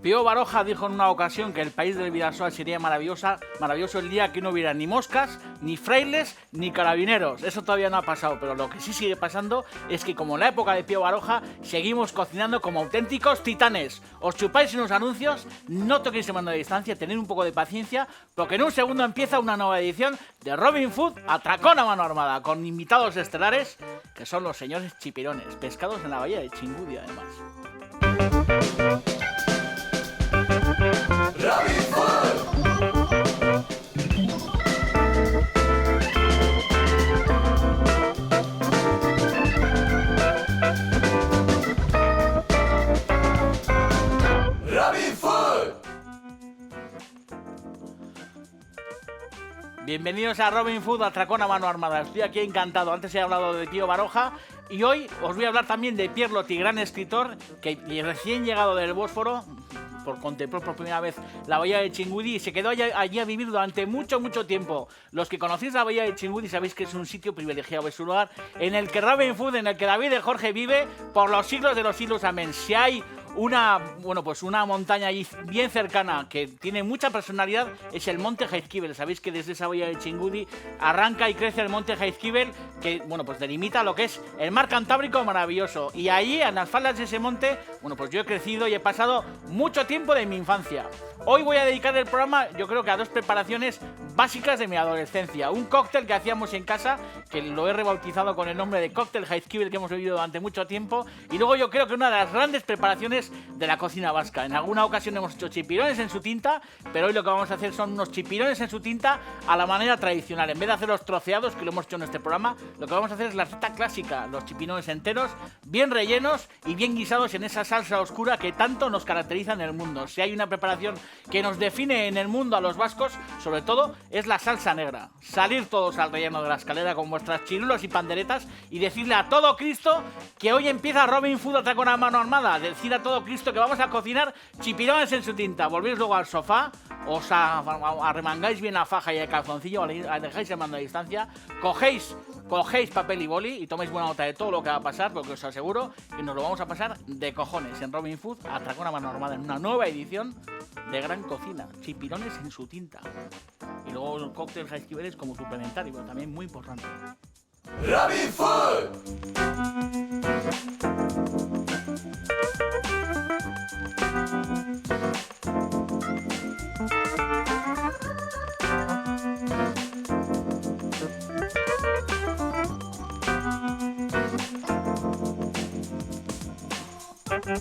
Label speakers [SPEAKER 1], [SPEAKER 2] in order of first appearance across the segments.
[SPEAKER 1] Pío Baroja dijo en una ocasión que el país del Vidasoa sería maravilloso el día que no hubiera ni moscas, ni frailes, ni carabineros. Eso todavía no ha pasado, pero lo que sí sigue pasando es que, como en la época de Pío Baroja, seguimos cocinando como auténticos titanes. Os chupáis unos anuncios, no toquéis el mando de distancia, tened un poco de paciencia, porque en un segundo empieza una nueva edición de Robin Food Atracón a mano armada, con invitados estelares, que son los señores chipirones, pescados en la bahía de Chingudi, además.
[SPEAKER 2] Robin Food. Robin Food.
[SPEAKER 1] Bienvenidos a Robin Food Atracón a mano armada. Estoy aquí encantado. Antes he hablado de Pío Baroja y hoy os voy a hablar también de Pierre Loti, gran escritor que recién llegado del Bósforo contempló por primera vez la bahía de Chingudi y se quedó allí a vivir durante mucho tiempo. Los que conocéis la bahía de Chingudi sabéis que es un sitio privilegiado, es un lugar en el que Robin Food, en el que David de Jorge vive por los siglos de los siglos, amén. Si hay una montaña allí bien cercana que tiene mucha personalidad, es el Monte Jaizkibel. Sabéis que desde esa bahía de Chingudi arranca y crece el Monte Jaizkibel, que pues delimita lo que es el mar Cantábrico maravilloso. Y allí, en las faldas de ese monte, pues yo he crecido y he pasado mucho tiempo de mi infancia. Hoy voy a dedicar el programa, yo creo que a dos preparaciones básicas de mi adolescencia. Un cóctel que hacíamos en casa, que lo he rebautizado con el nombre de cóctel Jaizkibel, que hemos bebido durante mucho tiempo. Y luego yo creo que una de las grandes preparaciones de la cocina vasca. En alguna ocasión hemos hecho chipirones en su tinta, pero hoy lo que vamos a hacer son unos chipirones en su tinta a la manera tradicional. En vez de hacerlos troceados, que lo hemos hecho en este programa, lo que vamos a hacer es la receta clásica, los chipirones enteros, bien rellenos y bien guisados en esa salsa oscura que tanto nos caracteriza en el mundo. Si hay una preparación que nos define en el mundo a los vascos, sobre todo, es la salsa negra. Salir todos al relleno de la escalera con vuestras chirulos y panderetas y decirle a todo Cristo que hoy empieza Robin Food Atracón a mano armada. Decir a todo Cristo que vamos a cocinar chipirones en su tinta. Volvéis luego al sofá, os arremangáis bien la faja y el calzoncillo, dejáis el mando a distancia, cogéis papel y boli y toméis buena nota de todo lo que va a pasar, porque os aseguro que nos lo vamos a pasar de cojones en Robin Food Atracón a mano armada, en una nueva edición de Gran Cocina, chipirones en su tinta. Y luego el cóctel Jaizkibel como suplementario, pero también muy importante.
[SPEAKER 2] Robin Food.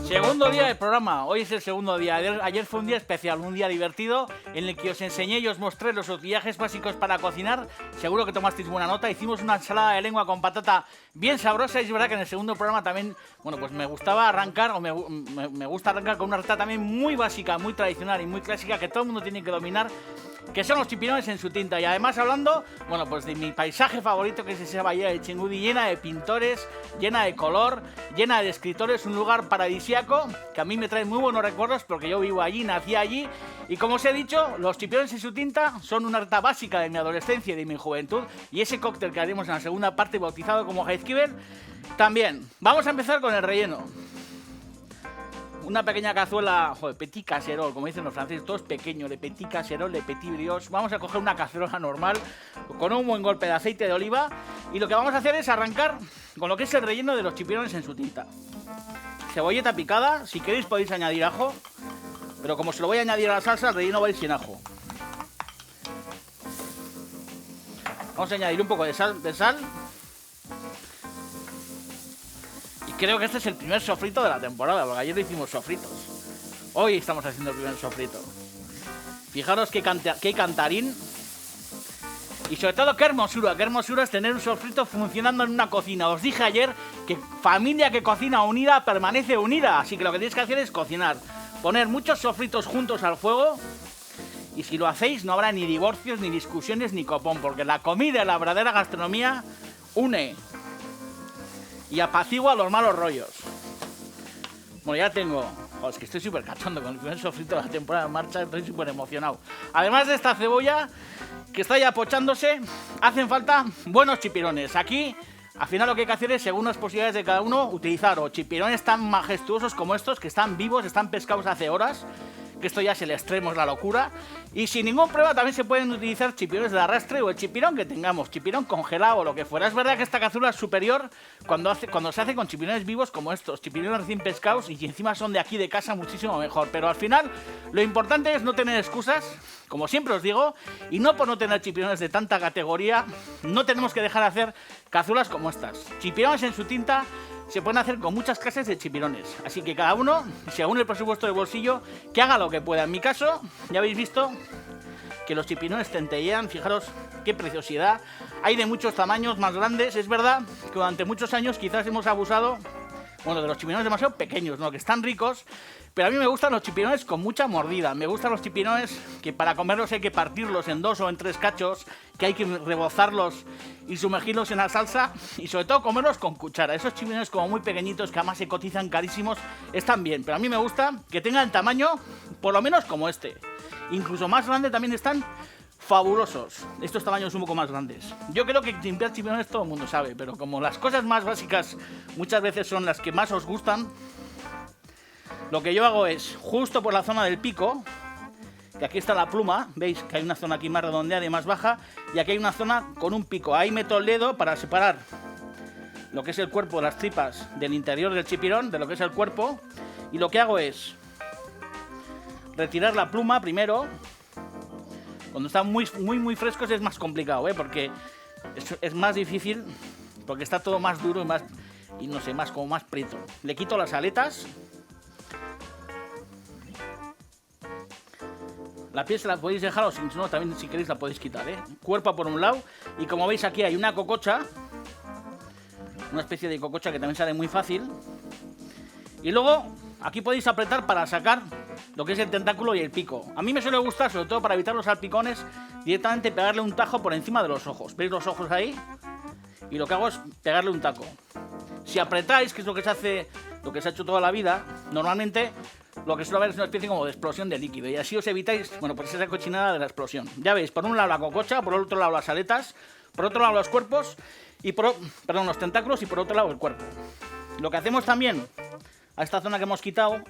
[SPEAKER 1] Segundo día del programa, hoy es el segundo día. Ayer fue un día especial, un día divertido en el que os enseñé y os mostré los utillajes básicos para cocinar. Seguro que tomasteis buena nota. Hicimos una ensalada de lengua con patata bien sabrosa y es verdad que en el segundo programa también, pues me gustaba arrancar, o me gusta arrancar con una receta también muy básica, muy tradicional y muy clásica que todo el mundo tiene que dominar, que son los chipirones en su tinta. Y además hablando, pues de mi paisaje favorito, que es esa bahía de Chingudi, llena de pintores, llena de color, llena de escritores, un lugar paradisíaco que a mí me trae muy buenos recuerdos porque yo vivo allí, nací allí. Y como os he dicho, los chipirones en su tinta son una receta básica de mi adolescencia y de mi juventud, y ese cóctel que haremos en la segunda parte, bautizado como Jaizkibel, también. Vamos a empezar con el relleno. Una pequeña cazuela, petit caserol, como dicen los franceses, todo es pequeño, le petit caserol, le petit brioche. Vamos a coger una cacerola normal con un buen golpe de aceite de oliva y lo que vamos a hacer es arrancar con lo que es el relleno de los chipirones en su tinta. Cebolleta picada, si queréis podéis añadir ajo, pero como se lo voy a añadir a la salsa, el relleno va a ir sin ajo. Vamos a añadir un poco de sal. Creo que este es el primer sofrito de la temporada, porque ayer lo hicimos sofritos. Hoy estamos haciendo el primer sofrito. Fijaros qué cantarín. Y sobre todo qué hermosura es tener un sofrito funcionando en una cocina. Os dije ayer que familia que cocina unida permanece unida. Así que lo que tenéis que hacer es cocinar. Poner muchos sofritos juntos al fuego. Y si lo hacéis no habrá ni divorcios, ni discusiones, ni copón. Porque la comida y la verdadera gastronomía une y apacigua los malos rollos. Bueno, ya tengo... es que estoy súper cachondo con el primer sofrito de la temporada en marcha, estoy súper emocionado. Además de esta cebolla, que está ya pochándose, hacen falta buenos chipirones. Aquí, al final lo que hay que hacer es, según las posibilidades de cada uno, utilizar o chipirones tan majestuosos como estos, que están vivos, están pescados hace horas, porque esto ya es el extremo, es la locura. Y sin ningún problema también se pueden utilizar chipirones de arrastre o el chipirón que tengamos, chipirón congelado o lo que fuera. Es verdad que esta cazuela es superior cuando se hace con chipirones vivos como estos, chipirones recién pescados y que encima son de aquí de casa, muchísimo mejor. Pero al final lo importante es no tener excusas, como siempre os digo, y no por no tener chipirones de tanta categoría, no tenemos que dejar de hacer cazuelas como estas. Chipirones en su tinta se pueden hacer con muchas clases de chipirones, así que cada uno, según el presupuesto de bolsillo, que haga lo que pueda. En mi caso, ya habéis visto que los chipirones centellean, fijaros qué preciosidad. Hay de muchos tamaños, más grandes. Es verdad que durante muchos años quizás hemos abusado, bueno, de los chipirones demasiado pequeños, ¿no? Que están ricos, pero a mí me gustan los chipirones con mucha mordida. Me gustan los chipirones que para comerlos hay que partirlos en 2 o en 3 cachos, que hay que rebozarlos y sumergirlos en la salsa y sobre todo comerlos con cuchara. Esos chipirones como muy pequeñitos que además se cotizan carísimos están bien, pero a mí me gusta que tengan tamaño por lo menos como este. Incluso más grande también están fabulosos. Estos tamaños un poco más grandes. Yo creo que limpiar chipirones todo el mundo sabe, pero como las cosas más básicas muchas veces son las que más os gustan, lo que yo hago es, justo por la zona del pico, que aquí está la pluma, veis que hay una zona aquí más redondeada y más baja, y aquí hay una zona con un pico. Ahí meto el dedo para separar lo que es el cuerpo, las tripas del interior del chipirón, de lo que es el cuerpo, y lo que hago es retirar la pluma primero. Cuando están muy frescos es más complicado, porque es más difícil, porque está todo más duro y no sé, como más prieto. Le quito las aletas. La piel se la podéis dejar o si no, también si queréis la podéis quitar, Cuerpo por un lado y como veis aquí hay una cococha, una especie de cococha que también sale muy fácil. Y luego aquí podéis apretar para sacar lo que es el tentáculo y el pico. A mí me suele gustar, sobre todo para evitar los salpicones, directamente pegarle un tajo por encima de los ojos. ¿Veis los ojos ahí? Y lo que hago es pegarle un taco. Si apretáis, que es lo que se hace, lo que se ha hecho toda la vida, normalmente lo que suele haber es una especie como de explosión de líquido. Y así os evitáis, pues esa cochinada de la explosión. Ya veis, por un lado la cococha, por el otro lado las aletas, por otro lado los cuerpos, y los tentáculos y por otro lado el cuerpo. Lo que hacemos también a esta zona que hemos quitado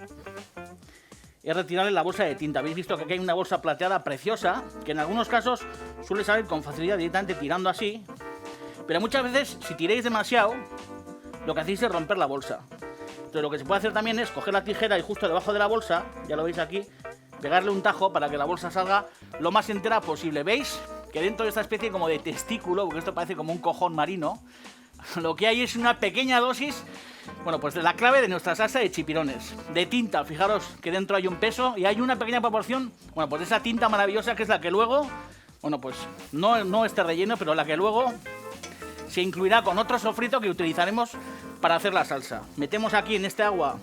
[SPEAKER 1] es retirarle la bolsa de tinta. Habéis visto que aquí hay una bolsa plateada preciosa, que en algunos casos suele salir con facilidad directamente tirando así, pero muchas veces si tiráis demasiado, lo que hacéis es romper la bolsa. Entonces lo que se puede hacer también es coger la tijera y justo debajo de la bolsa, ya lo veis aquí, pegarle un tajo para que la bolsa salga lo más entera posible. ¿Veis? Que dentro de esta especie como de testículo, porque esto parece como un cojón marino, lo que hay es una pequeña dosis, pues de la clave de nuestra salsa de chipirones. De tinta, fijaros que dentro hay un peso y hay una pequeña proporción, de esa tinta maravillosa que es la que luego, no este relleno, pero la que luego se incluirá con otro sofrito que utilizaremos para hacer la salsa. Metemos aquí en este agua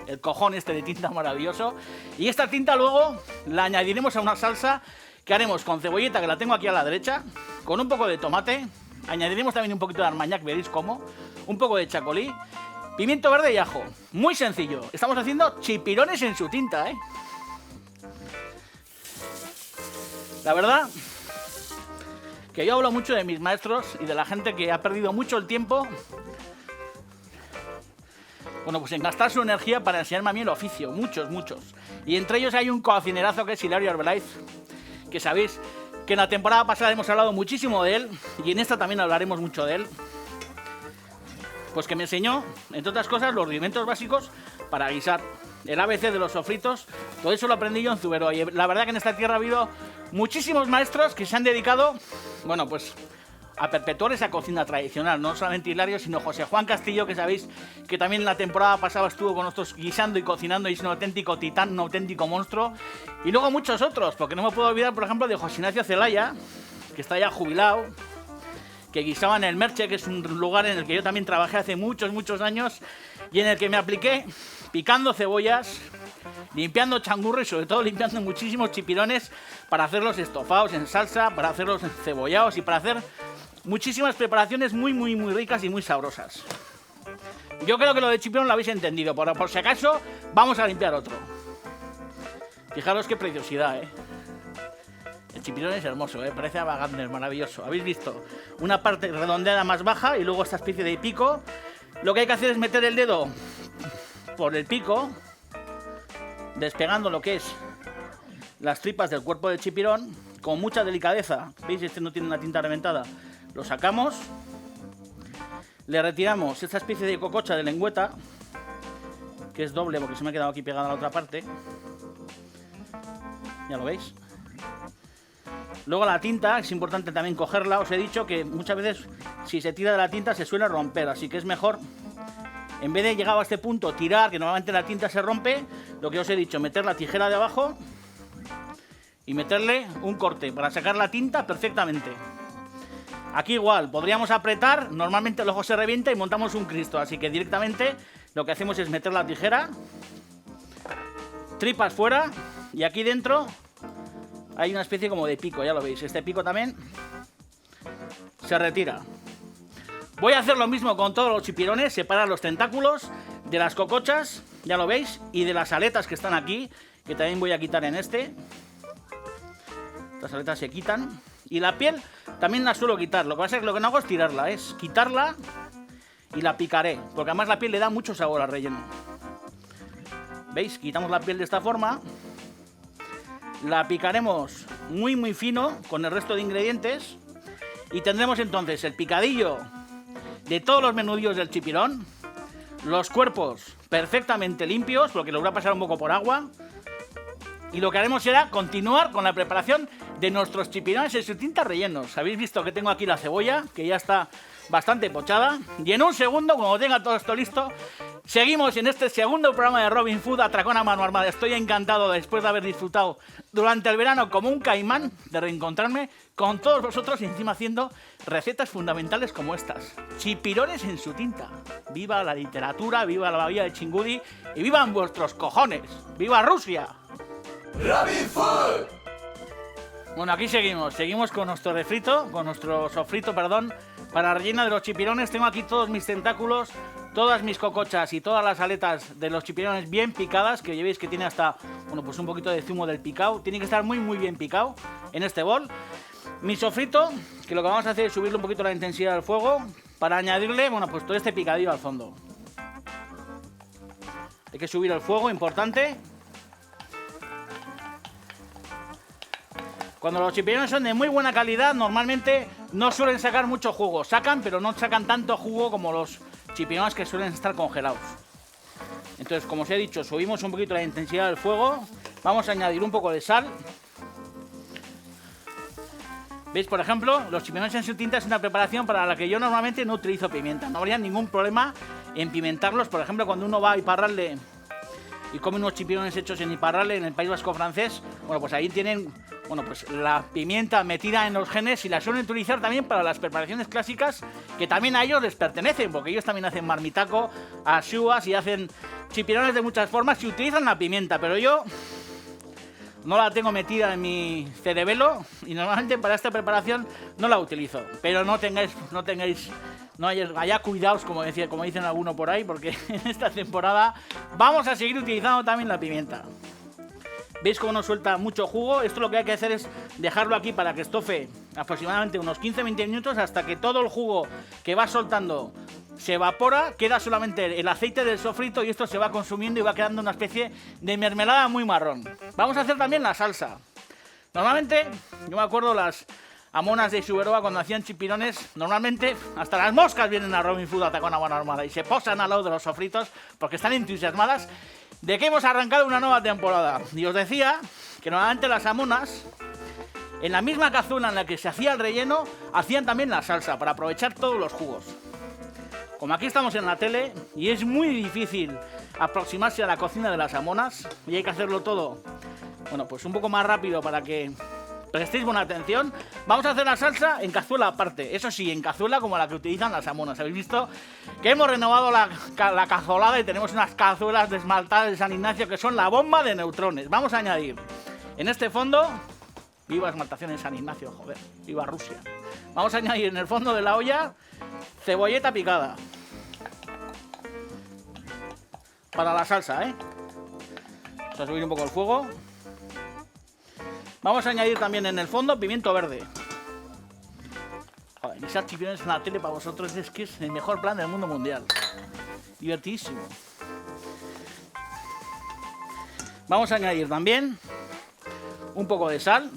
[SPEAKER 1] el cojón este de tinta maravilloso y esta tinta luego la añadiremos a una salsa que haremos con cebolleta, que la tengo aquí a la derecha, con un poco de tomate, añadiremos también un poquito de armañac, veréis cómo, un poco de chacolí, pimiento verde y ajo. Muy sencillo, estamos haciendo chipirones en su tinta, La verdad que yo hablo mucho de mis maestros y de la gente que ha perdido mucho el tiempo en gastar su energía para enseñarme a mí el oficio, muchos. Y entre ellos hay un cocinerazo que es Hilario Arbeláez, que sabéis que en la temporada pasada hemos hablado muchísimo de él, y en esta también hablaremos mucho de él, pues que me enseñó, entre otras cosas, los rudimentos básicos para guisar. El ABC de los sofritos, todo eso lo aprendí yo en Zuberoa, y la verdad que en esta tierra ha habido muchísimos maestros que se han dedicado, a perpetuar esa cocina tradicional, no solamente Hilario, sino José Juan Castillo, que sabéis que también la temporada pasada estuvo con nosotros guisando y cocinando y es un auténtico titán, un auténtico monstruo. Y luego muchos otros, porque no me puedo olvidar, por ejemplo, de José Ignacio Zelaya, que está ya jubilado, que guisaba en el Merche, que es un lugar en el que yo también trabajé hace muchos años y en el que me apliqué picando cebollas, limpiando changurros y sobre todo limpiando muchísimos chipirones para hacerlos estofados en salsa, para hacerlos cebollados y para hacer muchísimas preparaciones muy ricas y muy sabrosas. Yo creo que lo de chipirón lo habéis entendido, por si acaso vamos a limpiar otro. Fijaros qué preciosidad, El chipirón es hermoso, parece Abagander, maravilloso. ¿Habéis visto? Una parte redondeada más baja y luego esta especie de pico. Lo que hay que hacer es meter el dedo por el pico, despegando lo que es las tripas del cuerpo del chipirón con mucha delicadeza. ¿Veis? Este no tiene una tinta reventada. Lo sacamos, le retiramos esta especie de cococha de lengüeta, que es doble porque se me ha quedado aquí pegada a la otra parte. Ya lo veis. Luego la tinta, es importante también cogerla. Os he dicho que muchas veces si se tira de la tinta se suele romper, así que es mejor, en vez de llegado a este punto, tirar, que normalmente la tinta se rompe, lo que os he dicho, meter la tijera de abajo y meterle un corte para sacar la tinta perfectamente. Aquí igual, podríamos apretar, normalmente el ojo se revienta y montamos un Cristo, así que directamente lo que hacemos es meter la tijera, tripas fuera, y aquí dentro hay una especie como de pico, ya lo veis. Este pico también se retira. Voy a hacer lo mismo con todos los chipirones, separar los tentáculos de las cocochas, ya lo veis, y de las aletas que están aquí, que también voy a quitar en este. Las aletas se quitan. Y la piel también la suelo quitar. Lo que pasa es que lo que no hago es tirarla, es quitarla y la picaré, porque además la piel le da mucho sabor al relleno. ¿Veis? Quitamos la piel de esta forma. La picaremos muy fino con el resto de ingredientes y tendremos entonces el picadillo de todos los menudillos del chipirón, los cuerpos perfectamente limpios porque los voy a pasar un poco por agua, y lo que haremos será continuar con la preparación de nuestros chipirones en su tinta rellenos. Habéis visto que tengo aquí la cebolla, que ya está bastante pochada, y en un segundo, cuando tenga todo esto listo, seguimos en este segundo programa de Robin Food, Atracón a Mano Armada. Estoy encantado, después de haber disfrutado durante el verano como un caimán, de reencontrarme con todos vosotros y encima haciendo recetas fundamentales como estas. Chipirones en su tinta. Viva la literatura, viva la bahía de Chingudi y vivan vuestros cojones. ¡Viva Rusia!
[SPEAKER 2] Robin Food.
[SPEAKER 1] Bueno, aquí seguimos con nuestro refrito, con nuestro sofrito, perdón, para la rellena de los chipirones. Tengo aquí todos mis tentáculos, todas mis cocochas y todas las aletas de los chipirones bien picadas, que ya veis que tiene hasta, bueno, pues un poquito de zumo del picao. Tiene que estar muy bien picado en este bol. Mi sofrito, que lo que vamos a hacer es subirle un poquito la intensidad del fuego para añadirle, bueno, pues todo este picadillo al fondo. Hay que subir el fuego, importante. Cuando los chipirones son de muy buena calidad, normalmente no suelen sacar mucho jugo. Sacan, pero no sacan tanto jugo como los chipirones que suelen estar congelados. Entonces, como os he dicho, subimos un poquito la intensidad del fuego. Vamos a añadir un poco de sal. ¿Veis? Por ejemplo, los chipirones en su tinta es una preparación para la que yo normalmente no utilizo pimienta. No habría ningún problema en pimentarlos. Por ejemplo, cuando uno va a Iparralde y come unos chipirones hechos en Iparralde, en el País Vasco francés, bueno, pues ahí tienen, bueno, pues la pimienta metida en los genes y la suelen utilizar también para las preparaciones clásicas que también a ellos les pertenecen, porque ellos también hacen marmitaco, asúas y hacen chipirones de muchas formas y utilizan la pimienta, pero yo no la tengo metida en mi cerebelo y normalmente para esta preparación no la utilizo. Pero no haya cuidados, como dicen algunos por ahí, porque en esta temporada vamos a seguir utilizando también la pimienta. ¿Veis cómo nos suelta mucho jugo? Esto lo que hay que hacer es dejarlo aquí para que estofe aproximadamente unos 15-20 minutos hasta que todo el jugo que va soltando se evapora, queda solamente el aceite del sofrito y esto se va consumiendo y va quedando una especie de mermelada muy marrón. Vamos a hacer también la salsa. Normalmente, yo me acuerdo las amonas de Xuberoa cuando hacían chipirones, normalmente hasta las moscas vienen a Robin Food Atracón a Mano Armada y se posan al lado de los sofritos porque están entusiasmadas de que hemos arrancado una nueva temporada. Y os decía que normalmente las amonas, en la misma cazuela en la que se hacía el relleno, hacían también la salsa para aprovechar todos los jugos. Como aquí estamos en la tele y es muy difícil aproximarse a la cocina de las amonas y hay que hacerlo todo, bueno, pues un poco más rápido para que prestéis buena atención, vamos a hacer la salsa en cazuela aparte. Eso sí, en cazuela como la que utilizan las amonas. Habéis visto que hemos renovado la cazolada y tenemos unas cazuelas de esmaltadas de San Ignacio que son la bomba de neutrones. Vamos a añadir en este fondo, viva esmaltación en San Ignacio, joder, viva Rusia. Vamos a añadir en el fondo de la olla cebolleta picada para la salsa, Vamos a subir un poco el fuego. Vamos a añadir también en el fondo pimiento verde. Joder, esas chipirones en la tele para vosotros es que es el mejor plan del mundo mundial. Divertidísimo. Vamos a añadir también un poco de sal,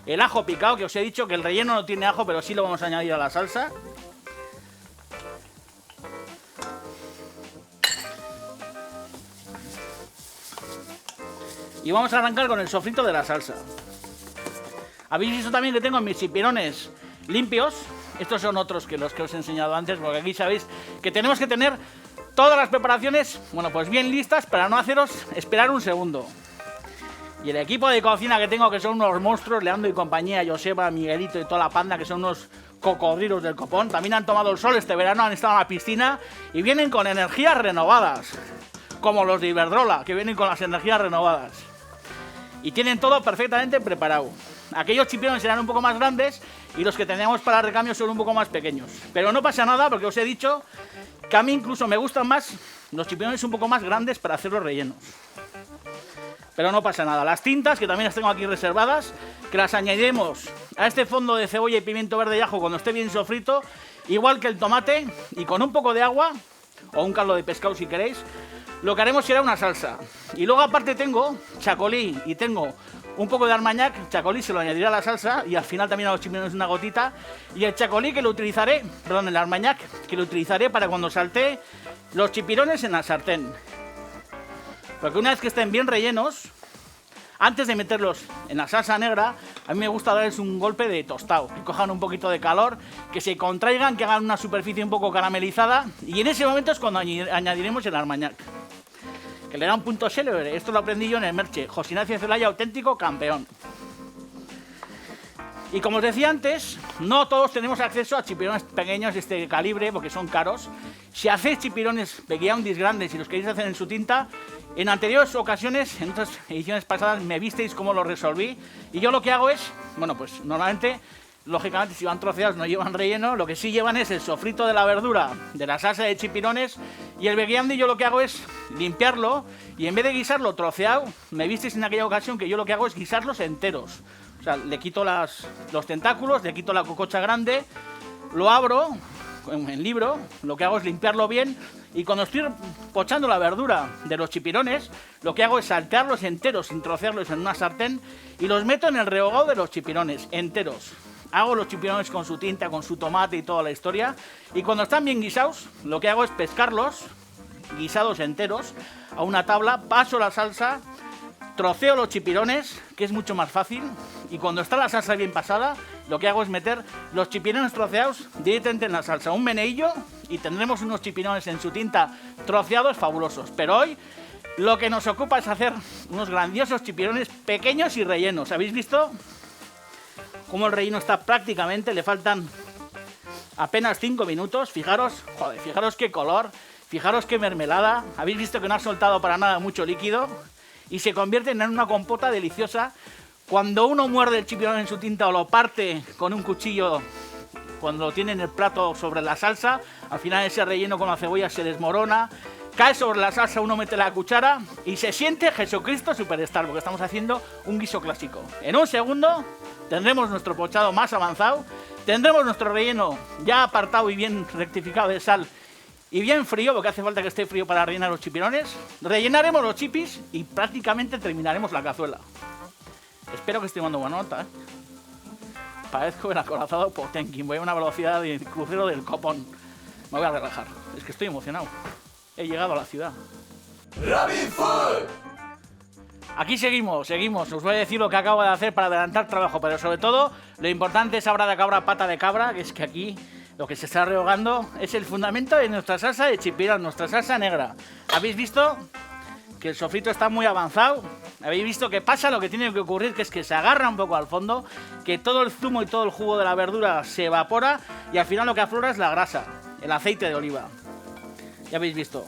[SPEAKER 1] el ajo picado, que os he dicho que el relleno no tiene ajo, pero sí lo vamos a añadir a la salsa. Y vamos a arrancar con el sofrito de la salsa. Habéis visto también que tengo mis chipirones limpios. Estos son otros que los que os he enseñado antes, porque aquí sabéis que tenemos que tener todas las preparaciones, bueno, pues bien listas para no haceros esperar un segundo. Y el equipo de cocina que tengo, que son unos monstruos, Leandro y compañía, Joseba, Miguelito y toda la panda, que son unos cocodrilos del copón, también han tomado el sol este verano, han estado en la piscina y vienen con energías renovadas, como los de Iberdrola, que vienen con las energías renovadas. Y tienen todo perfectamente preparado. Aquellos chipirones serán un poco más grandes y los que tenemos para recambio son un poco más pequeños. Pero no pasa nada, porque os he dicho que a mí incluso me gustan más los chipirones un poco más grandes para hacer los rellenos. Pero no pasa nada. Las tintas, que también las tengo aquí reservadas, que las añadiremos a este fondo de cebolla y pimiento verde y ajo cuando esté bien sofrito, igual que el tomate, y con un poco de agua, o un caldo de pescado si queréis, lo que haremos será una salsa. Y luego aparte tengo chacolí y tengo un poco de armañac. Chacolí se lo añadiré a la salsa y al final también a los chipirones una gotita. Y el chacolí que lo utilizaré, perdón, el armañac que lo utilizaré para cuando saltee los chipirones en la sartén. Porque una vez que estén bien rellenos, antes de meterlos en la salsa negra, a mí me gusta darles un golpe de tostado, que cojan un poquito de calor, que se contraigan, que hagan una superficie un poco caramelizada, y en ese momento es cuando añadiremos el armañac, que le da un punto célebre. Esto lo aprendí yo en el Merche. José Ignacio Zelaya, auténtico campeón. Y como os decía antes, no todos tenemos acceso a chipirones pequeños de este calibre, porque son caros. Si hacéis chipirones pequeños grandes y los queréis hacer en su tinta, en anteriores ocasiones, en otras ediciones pasadas, me visteis cómo lo resolví. Y yo lo que hago es, bueno, pues normalmente, lógicamente, si van troceados no llevan relleno. Lo que sí llevan es el sofrito de la verdura, de la salsa de chipirones. Y el veguiandi yo lo que hago es limpiarlo y en vez de guisarlo troceado, me visteis en aquella ocasión que yo lo que hago es guisarlos enteros. O sea, le quito los tentáculos, le quito la cococha grande, lo abro en libro, lo que hago es limpiarlo bien y cuando estoy pochando la verdura de los chipirones, lo que hago es saltearlos enteros sin trocearlos en una sartén y los meto en el rehogado de los chipirones enteros. Hago los chipirones con su tinta, con su tomate y toda la historia y cuando están bien guisados, lo que hago es pescarlos, guisados enteros, a una tabla, paso la salsa, troceo los chipirones, que es mucho más fácil, y cuando está la salsa bien pasada, lo que hago es meter los chipirones troceados directamente en la salsa, un meneillo, y tendremos unos chipirones en su tinta troceados fabulosos. Pero hoy lo que nos ocupa es hacer unos grandiosos chipirones pequeños y rellenos. ¿Habéis visto cómo el relleno está prácticamente? Le faltan apenas 5 minutos. Fijaros, joder, fijaros qué color, fijaros qué mermelada. Habéis visto que no ha soltado para nada mucho líquido y se convierten en una compota deliciosa. Cuando uno muerde el chipirón en su tinta o lo parte con un cuchillo, cuando lo tiene en el plato sobre la salsa, al final ese relleno con la cebolla se desmorona, cae sobre la salsa, uno mete la cuchara y se siente Jesucristo Superstar, porque estamos haciendo un guiso clásico. En un segundo tendremos nuestro pochado más avanzado, tendremos nuestro relleno ya apartado y bien rectificado de sal y bien frío, porque hace falta que esté frío para rellenar los chipirones. Rellenaremos los chipis y prácticamente terminaremos la cazuela. Espero que esté tomando buena nota, ¿eh? Parezco el acorazado Potemkin. Voy a una velocidad de crucero del copón. Me voy a relajar. Es que estoy emocionado. He llegado a la ciudad.
[SPEAKER 2] RabbitFood.
[SPEAKER 1] Aquí seguimos. Os voy a decir lo que acabo de hacer para adelantar trabajo, pero sobre todo lo importante es abra de cabra, pata de cabra, que es que aquí lo que se está rehogando es el fundamento de nuestra salsa de chipirón, nuestra salsa negra. ¿Habéis visto que el sofrito está muy avanzado? Habéis visto que pasa lo que tiene que ocurrir, que es que se agarra un poco al fondo, que todo el zumo y todo el jugo de la verdura se evapora y al final lo que aflora es la grasa, el aceite de oliva. Ya habéis visto.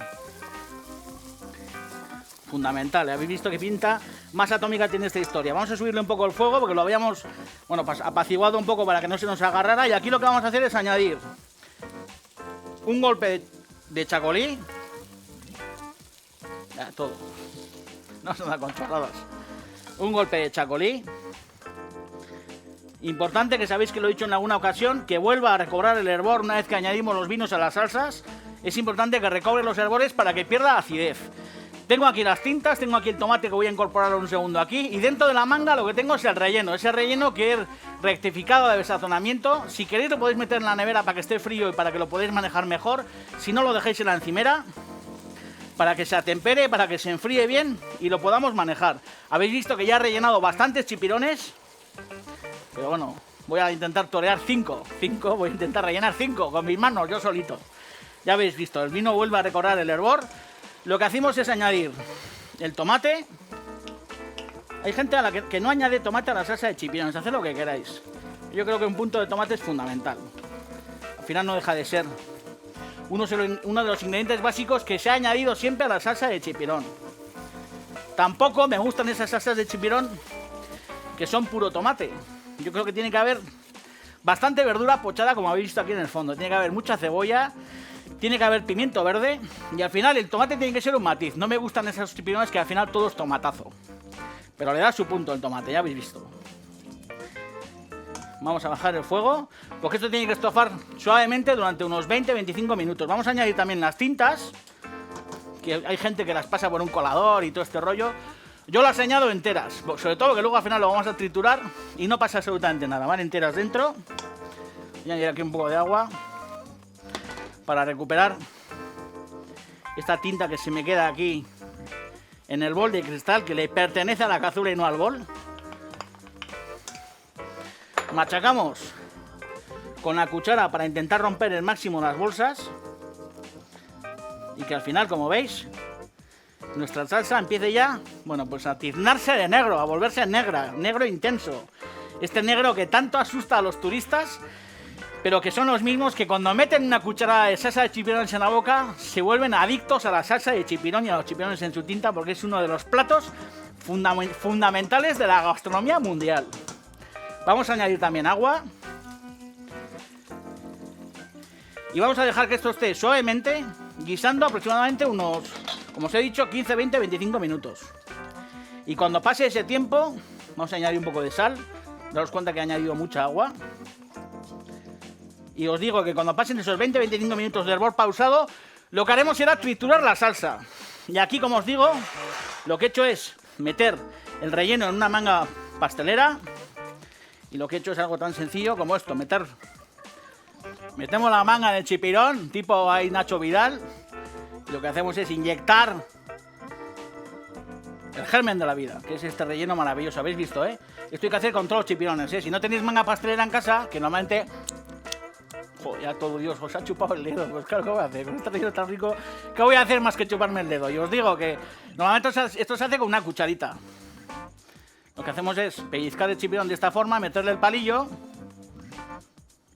[SPEAKER 1] Fundamental, habéis visto que pinta más atómica tiene esta historia. Vamos a subirle un poco el fuego porque lo habíamos, bueno, pues apaciguado un poco para que no se nos agarrara, y aquí lo que vamos a hacer es añadir un golpe de chacolí. Todo. No se da con chorradas. Un golpe de chacolí. Importante, que sabéis que lo he dicho en alguna ocasión, que vuelva a recobrar el hervor una vez que añadimos los vinos a las salsas. Es importante que recobre los hervores para que pierda acidez. Tengo aquí las tintas, tengo aquí el tomate que voy a incorporar un segundo aquí. Y dentro de la manga lo que tengo es el relleno. Ese relleno que he rectificado de sazonamiento. Si queréis lo podéis meter en la nevera para que esté frío y para que lo podáis manejar mejor. Si no, lo dejéis en la encimera para que se atempere, para que se enfríe bien y lo podamos manejar. Habéis visto que ya he rellenado bastantes chipirones. Pero bueno, voy a intentar torear 5. Voy a intentar rellenar 5 con mis manos, yo solito. Ya habéis visto, el vino vuelve a recorrer el hervor. Lo que hacemos es añadir el tomate. Hay gente a la que no añade tomate a la salsa de chipirones. Haced lo que queráis. Yo creo que un punto de tomate es fundamental. Al final no deja de ser uno de los ingredientes básicos que se ha añadido siempre a la salsa de chipirón. Tampoco me gustan esas salsas de chipirón que son puro tomate. Yo creo que tiene que haber bastante verdura pochada, como habéis visto aquí en el fondo. Tiene que haber mucha cebolla. Tiene que haber pimiento verde y al final el tomate tiene que ser un matiz. No me gustan esos chipirones que al final todo es tomatazo. Pero le da su punto el tomate, ya habéis visto. Vamos a bajar el fuego porque esto tiene que estofar suavemente durante unos 20-25 minutos. Vamos a añadir también las tintas, que hay gente que las pasa por un colador y todo este rollo. Yo las añado enteras, sobre todo que luego al final lo vamos a triturar y no pasa absolutamente nada. Van enteras dentro. Voy a añadir aquí un poco de agua para recuperar esta tinta que se me queda aquí en el bol de cristal, que le pertenece a la cazuela y no al bol. Machacamos con la cuchara para intentar romper el máximo las bolsas y que al final, como veis, nuestra salsa empiece ya, bueno, pues a tiznarse de negro, a volverse negra, negro intenso. Este negro que tanto asusta a los turistas, pero que son los mismos que cuando meten una cucharada de salsa de chipirones en la boca se vuelven adictos a la salsa de chipirón y a los chipirones en su tinta, porque es uno de los platos fundamentales de la gastronomía mundial. Vamos a añadir también agua y vamos a dejar que esto esté suavemente guisando aproximadamente unos, como os he dicho, 15, 20, 25 minutos. Y cuando pase ese tiempo vamos a añadir un poco de sal. Daos cuenta que he añadido mucha agua. Y os digo que cuando pasen esos 20-25 minutos de hervor pausado, lo que haremos será triturar la salsa. Y aquí, como os digo, lo que he hecho es meter el relleno en una manga pastelera. Y lo que he hecho es algo tan sencillo como esto, metemos la manga de chipirón, tipo ahí Nacho Vidal. Y lo que hacemos es inyectar el germen de la vida, que es este relleno maravilloso. Habéis visto, ¿eh? Esto hay que hacer con todos los chipirones, ¿eh? Si no tenéis manga pastelera en casa, que normalmente... Joder, ya todo Dios, os ha chupado el dedo. Pues claro, ¿qué voy a hacer? Con este relleno tan rico, ¿qué voy a hacer más que chuparme el dedo? Y os digo que normalmente esto se hace con una cucharita. Lo que hacemos es pellizcar el chipirón de esta forma, meterle el palillo.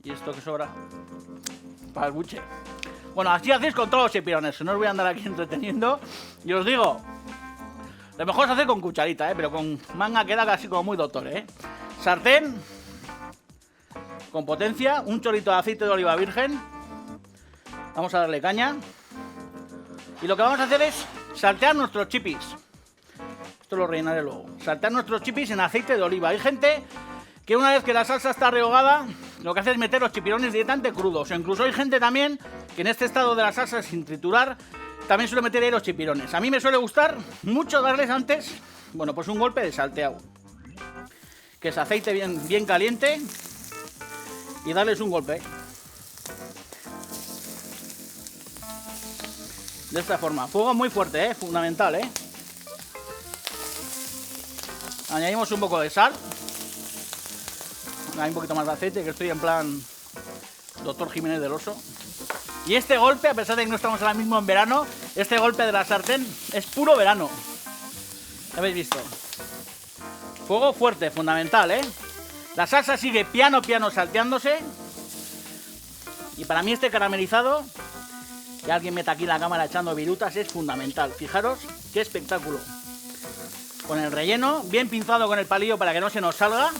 [SPEAKER 1] Y esto que sobra para el buche. Bueno, así hacéis con todos los chipirones. No os voy a andar aquí entreteniendo. Y os digo, lo mejor es hacer con cucharita, pero con manga queda casi como muy doctor, Sartén con potencia, un chorrito de aceite de oliva virgen. Vamos a darle caña. Y lo que vamos a hacer es saltear nuestros chipis. Esto lo rellenaré luego. Saltear nuestros chipis en aceite de oliva. Hay gente que una vez que la salsa está rehogada, lo que hace es meter los chipirones directamente crudos. O incluso hay gente también que en este estado de la salsa, sin triturar, también suele meter ahí los chipirones. A mí me suele gustar mucho darles antes, bueno, pues un golpe de salteado. Que es aceite bien caliente. Y darles un golpe. De esta forma. Fuego muy fuerte, fundamental, Añadimos un poco de sal. Hay un poquito más de aceite, que estoy en plan Doctor Jiménez del Oso. Y este golpe, a pesar de que no estamos ahora mismo en verano, este golpe de la sartén es puro verano. ¿Ya habéis visto? Fuego fuerte, fundamental, La salsa sigue piano salteándose. Y para mí este caramelizado, que alguien meta aquí la cámara echando virutas, es fundamental. Fijaros qué espectáculo. Con el relleno, bien pinzado con el palillo para que no se nos salga.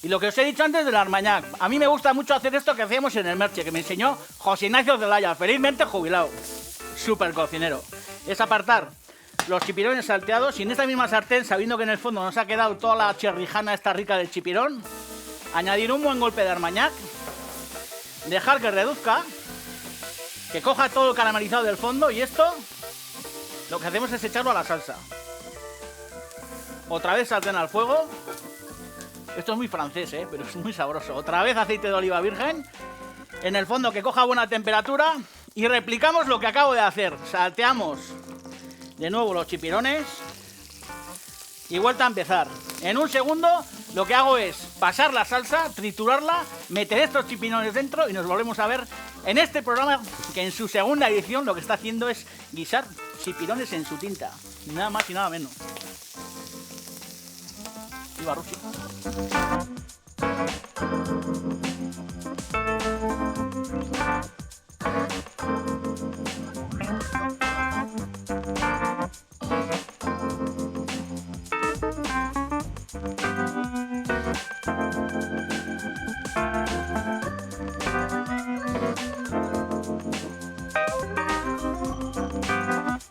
[SPEAKER 1] Y lo que os he dicho antes del Armagnac. A mí me gusta mucho hacer esto que hacíamos en el Merche, que me enseñó José Ignacio Zelaya, felizmente jubilado. Súper cocinero. Es apartar los chipirones salteados y en esta misma sartén, sabiendo que en el fondo nos ha quedado toda la cherrijana esta rica del chipirón, añadir un buen golpe de Armagnac, dejar que reduzca, que coja todo el caramelizado del fondo y esto lo que hacemos es echarlo a la salsa. Otra vez sartén al fuego. Esto es muy francés, pero es muy sabroso. Otra vez aceite de oliva virgen. En el fondo que coja buena temperatura. Y replicamos lo que acabo de hacer. Salteamos de nuevo los chipirones. Y vuelta a empezar. En un segundo lo que hago es pasar la salsa, triturarla, meter estos chipirones dentro y nos volvemos a ver en este programa que en su segunda edición lo que está haciendo es guisar chipirones en su tinta. Nada más y nada menos. Viva Rusia.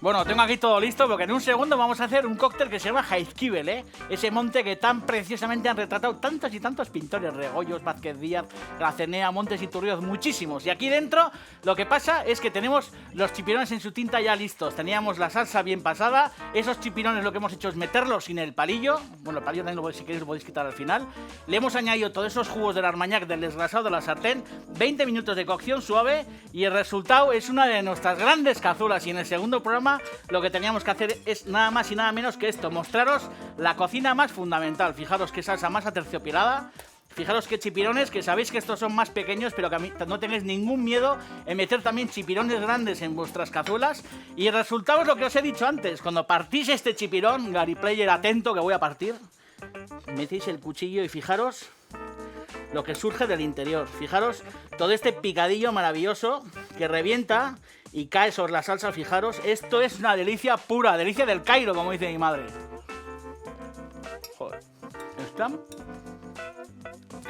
[SPEAKER 1] Bueno, tengo aquí todo listo porque en un segundo vamos a hacer un cóctel que se llama Jaizkibel, ese monte que tan preciosamente han retratado tantos y tantos pintores, Regoyos, Vázquez Díaz, Gracenea, Montes y Turrios, muchísimos. Y aquí dentro lo que pasa es que tenemos los chipirones en su tinta ya listos, teníamos la salsa bien pasada, esos chipirones lo que hemos hecho es meterlos sin el palillo, bueno, el palillo también si queréis lo podéis quitar al final, le hemos añadido todos esos jugos del armañac, del desgrasado de la sartén, 20 minutos de cocción suave y el resultado es una de nuestras grandes cazuelas. Y en el segundo programa lo que teníamos que hacer es nada más y nada menos que esto, mostraros la cocina más fundamental. Fijaros qué salsa más aterciopelada, fijaros qué chipirones, que sabéis que estos son más pequeños, pero que no tengáis ningún miedo en meter también chipirones grandes en vuestras cazuelas. Y el resultado es lo que os he dicho antes, cuando partís este chipirón, Gary Player, atento que voy a partir, metéis el cuchillo y fijaros lo que surge del interior. Fijaros todo este picadillo maravilloso que revienta y cae sobre la salsa. Fijaros, esto es una delicia pura, delicia del Cairo, como dice mi madre. Joder, está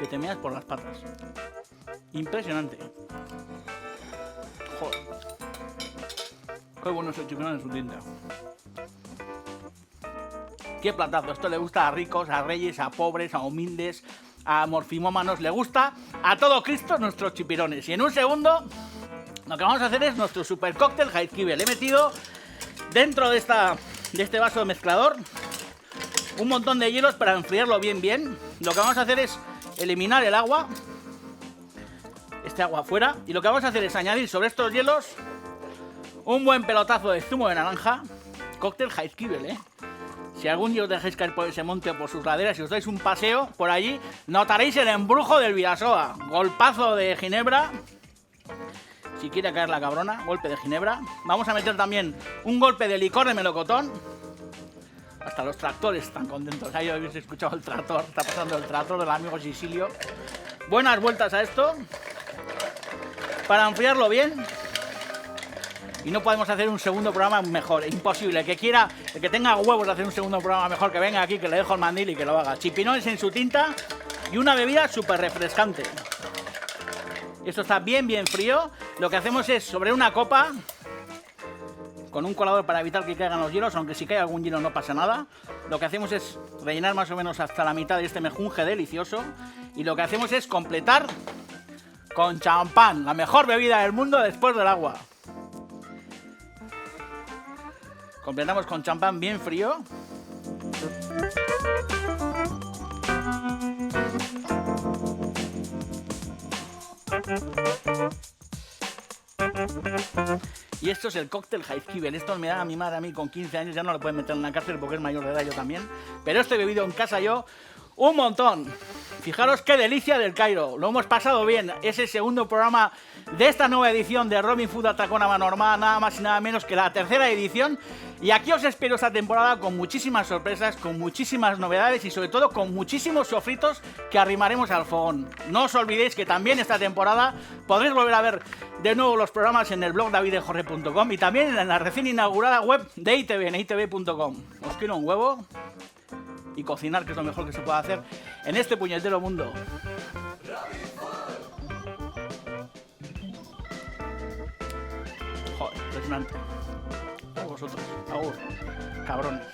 [SPEAKER 1] que te meas por las patas. Impresionante. Joder, qué bueno es el chipirón en su tinta. Qué platazo, esto le gusta a ricos, a reyes, a pobres, a humildes, a morfimómanos, le gusta a todo Cristo nuestros chipirones. Y en un segundo lo que vamos a hacer es nuestro super cóctel Jaizkibel. He metido dentro de este vaso de mezclador un montón de hielos para enfriarlo bien. Lo que vamos a hacer es eliminar el agua, este agua afuera, y lo que vamos a hacer es añadir sobre estos hielos un buen pelotazo de zumo de naranja. Cóctel Jaizkibel, Si algún día os dejáis caer por ese monte o por sus laderas y os dais un paseo por allí, notaréis el embrujo del Vidasoa. Golpazo de ginebra. Si quiere caer la cabrona, golpe de ginebra. Vamos a meter también un golpe de licor de melocotón. Hasta los tractores están contentos. Ahí habéis escuchado el tractor. Está pasando el tractor del amigo Sicilio. Buenas vueltas a esto. Para enfriarlo bien. Y no podemos hacer un segundo programa mejor. Imposible. El que tenga huevos de hacer un segundo programa mejor, que venga aquí, que le dejo el mandil y que lo haga. Chipirones en su tinta y una bebida súper refrescante. Esto está bien frío. Lo que hacemos es sobre una copa, con un colador para evitar que caigan los hielos, aunque si cae algún hielo no pasa nada. Lo que hacemos es rellenar más o menos hasta la mitad de este mejunje delicioso. Y lo que hacemos es completar con champán, la mejor bebida del mundo después del agua. Completamos con champán bien frío. Y esto es el cóctel Jaizkibel. Esto me da a mi madre a mí con 15 años. Ya no lo pueden meter en la cárcel porque es mayor de edad, yo también. Pero esto he bebido en casa yo un montón. Fijaros qué delicia del Cairo. Lo hemos pasado bien. Es el segundo programa de esta nueva edición de Robin Food Atracón a mano armada. Nada más y nada menos que la tercera edición. Y aquí os espero esta temporada con muchísimas sorpresas, con muchísimas novedades y sobre todo con muchísimos sofritos que arrimaremos al fogón. No os olvidéis que también esta temporada podréis volver a ver de nuevo los programas en el blog davidejorre.com y también en la recién inaugurada web de ITV, en itv.com. Os quiero un huevo y cocinar, que es lo mejor que se puede hacer en este puñetero mundo. Joder, impresionante. A vosotros, agur, cabrones.